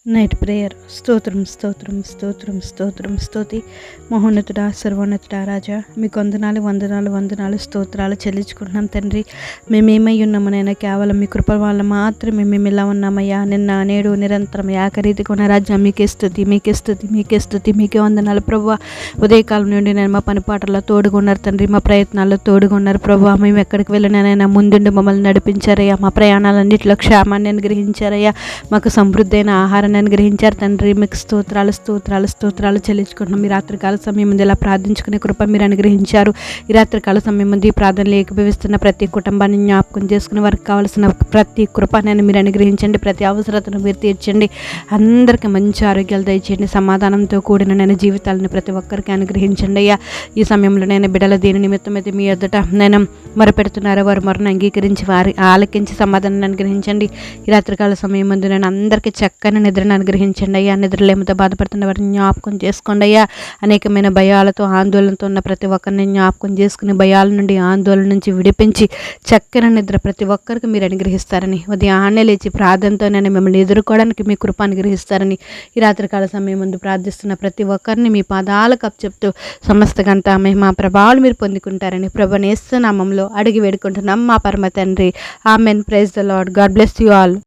Night prayer. స్తోత్రం స్తోత్రం స్తోత్రం స్తోత్రం స్తుతి. మహోన్నతుడా, సర్వోన్నతుడా, రాజా, మీకు వందనాలు వందనాలు వందనాలు స్తోత్రాలు చెల్లించుకుంటున్నాం తండ్రి. మేమేమై ఉన్నామనైనా కేవలం మీ కృప వల్ల మాత్రమే మేము ఇలా ఉన్నామయ్యా. నిన్న నేడు నిరంతరం ఏకరీతిగా ఉన్న రాజ్యం మీకే స్తుతి, మీకే స్తుతి, మీకే స్తుతి, మీకే వందనాలు ప్రభువా. ఉదయకాలం నుండి నేను మా పని పాటల్లో తోడుగున్నారు తండ్రి, మా ప్రయత్నాల్లో తోడుగున్నారు ప్రభువా. మేము ఎక్కడికి వెళ్ళినానైనా ముందుండి మమ్మల్ని నడిపించారయ్యా. మా ప్రయాణాలన్నింటిలో క్షేమాన్ని అనుగ్రహించారయ్యా. మాకు సమృద్ధైన ఆహారాన్ని అనుగ్రహించారు తండ్రి. మీకు స్తోత్రాలు స్తోత్రాలు స్తోత్రాలు చెల్లించుకుంటున్నాం. ఈ రాత్రికాల సమయం ముందు ఇలా ప్రార్థించుకునే కృప మీరు అనుగ్రహించారు. ఈ రాత్రికాల సమయం ముందు ఈ ప్రార్థనలు ఏకీభవిస్తున్న ప్రతి కుటుంబాన్ని జ్ఞాపకం చేసుకుని వారికి కావాల్సిన ప్రతి కృపను మీరు అనుగ్రహించండి. ప్రతి అవసరతను మీరు తీర్చండి. అందరికీ మంచి ఆరోగ్యాలు దయచేయండి. సమాధానంతో కూడిన నేను జీవితాలను ప్రతి ఒక్కరికి అనుగ్రహించండి అయ్యా. ఈ సమయంలో నేను బిడ్డల దీని నిమిత్తం అయితే మీ ఎదుట నేను మొరపెడుతున్నారో వారు మొరను అంగీకరించి వారి ఆలకించి సమాధానాన్ని అనుగ్రహించండి. ఈ రాత్రికాల సమయం ముందు నేను అందరికీ చక్కని నిద్రను అనుగ్రహించండి అయ్యా. నిద్రలేమితో బాధపడుతున్న వారిని జ్ఞాపకం చేసుకోండి అయ్యా. అనేకమైన భయాలతో ఆందోళనతో ఉన్న ప్రతి ఒక్కరిని జ్ఞాపకం చేసుకుని భయాల నుండి ఆందోళన నుంచి విడిపించి చక్కని నిద్ర ప్రతి ఒక్కరికి మీరు అనుగ్రహిస్తారని, ఉదయాన్నే లేచి ప్రార్థనతో నేను మిమ్మల్ని ఎదుర్కోవడానికి మీ కృప అనుగ్రహిస్తారని ఈ రాత్రికాల సమయం ముందు ప్రార్థిస్తున్న ప్రతి ఒక్కరిని మీ పాదాలకు అప్పచెప్తూ సమస్త గంట మహిమ ప్రభావాలు మీరు పొందుకుంటారని ప్రభువుని యేసు నామములో అడిగి వేడుకుంటున్నాం మా పరమ తండ్రి. Amen. Praise the Lord. God bless you all.